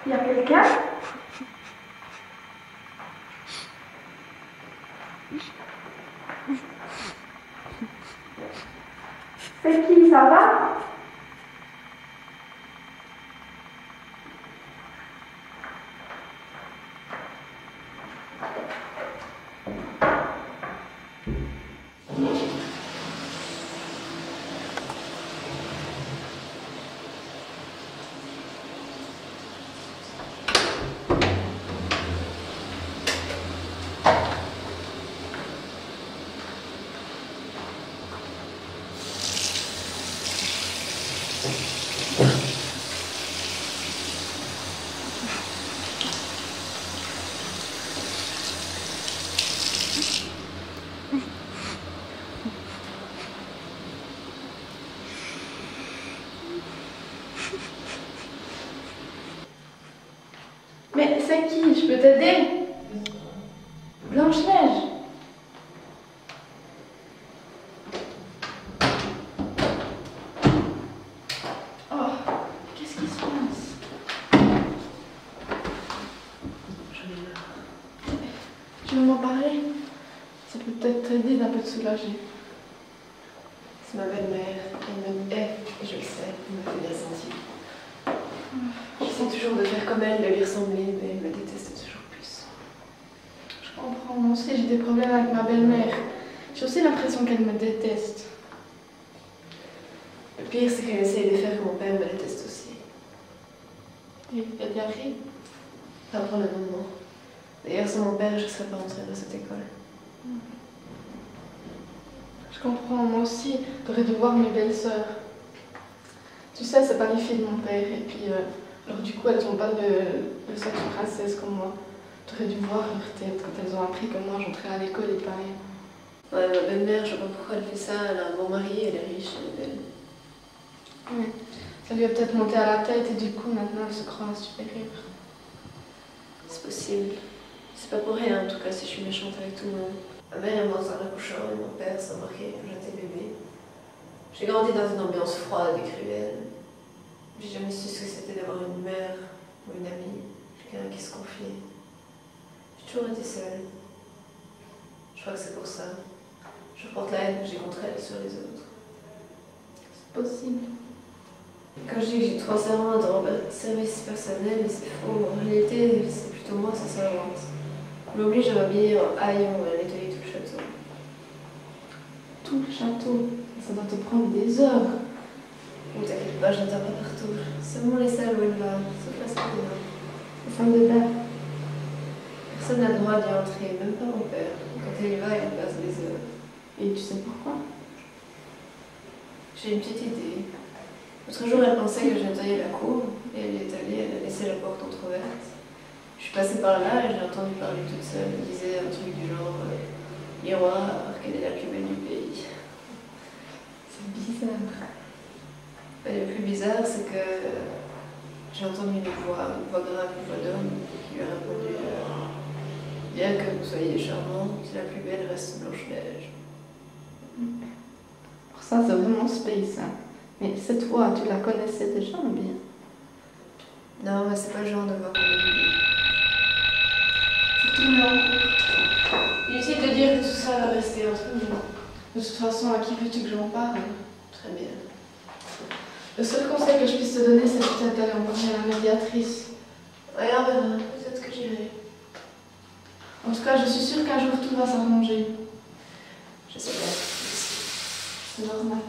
Il y a quelqu'un? C'est qui, ça va? Mais c'est qui? Je peux t'aider? Blanche-Neige. Oh, qu'est-ce qui se passe? J'en ai marre. Tu veux m'en parler? Ça peut peut-être t'aider d'un peu te soulager. C'est ma belle-mère, elle me hait, et je le sais, elle me fait bien sentir. J'essaie toujours de faire comme elle, de lui ressembler, mais elle me déteste toujours plus. Je comprends, moi aussi j'ai des problèmes avec ma belle-mère. J'ai aussi l'impression qu'elle me déteste. Le pire, c'est qu'elle essaye de faire que mon père me déteste aussi. Et elle y arrive. Pas pour le moment. D'ailleurs, sans mon père, je ne serais pas rentrée dans cette école. Je comprends, moi aussi, t'aurais dû voir mes belles-sœurs. Tu sais, c'est pas les filles de mon père, et puis alors du coup, elles ont pas le sexe princesse comme moi. T'aurais dû voir leur tête quand elles ont appris que moi j'entrais à l'école et pareil. Ouais, ma belle-mère, je sais pas pourquoi elle fait ça, elle a un bon mari, elle est riche, elle est belle. Oui. Ça lui a peut-être monté à la tête et du coup, maintenant, elle se croit supérieure. C'est possible. C'est pas pour rien, en tout cas, si je suis méchante avec tout le monde. Ma mère est morte en accouchant et mon père s'est marié quand j'étais bébé. J'ai grandi dans une ambiance froide et cruelle. J'ai jamais su ce que c'était d'avoir une mère ou une amie, quelqu'un qui se confie. J'ai toujours été seule. Je crois que c'est pour ça. Je porte la haine que j'ai contre elle sur les autres. C'est possible. Quand je dis que j'ai trop serment de rendre service personnel, c'est faux. En réalité, c'est plutôt moi qui s'invente. On m'oblige à m'habiller en haillons et à nettoyer tout le château. Tout le château, ça doit te prendre des heures. Ne t'inquiète pas, je n'entends pas partout. Seulement les salles où elle va, sauf la salle de bain. La salle de bain. Personne n'a le droit d'y entrer, même pas mon père. Quand elle y va, elle passe des heures. Et tu sais pourquoi? J'ai une petite idée. L'autre jour, elle pensait que je nettoyais la cour, et elle y est allée, elle a laissé la porte entrouverte. Je suis passée par là et j'ai entendu parler toute seule. Elle disait un truc du genre miroir, qu'elle est la plus belle du pays. C'est bizarre. Et le plus bizarre, c'est que j'ai entendu une voix grave, une voix d'homme, qui lui a répondu bien que vous soyez charmante, la plus belle reste Blanche-Neige. Pour ça, c'est vraiment space. Hein. Mais cette voix, tu la connaissais déjà ou bien? Non, mais c'est pas le genre de voix qu'on oublie. Faut tourner en cours. Inutile de dire que tout ça va rester entre nous. De toute façon, à qui veux-tu que j'en parle? Très bien. Le seul conseil que je puisse te donner, c'est peut-être d'aller en parler à la médiatrice. Ouais, on verra. Peut-être que j'irai. En tout cas, je suis sûre qu'un jour tout va s'arranger. J'espère. C'est normal.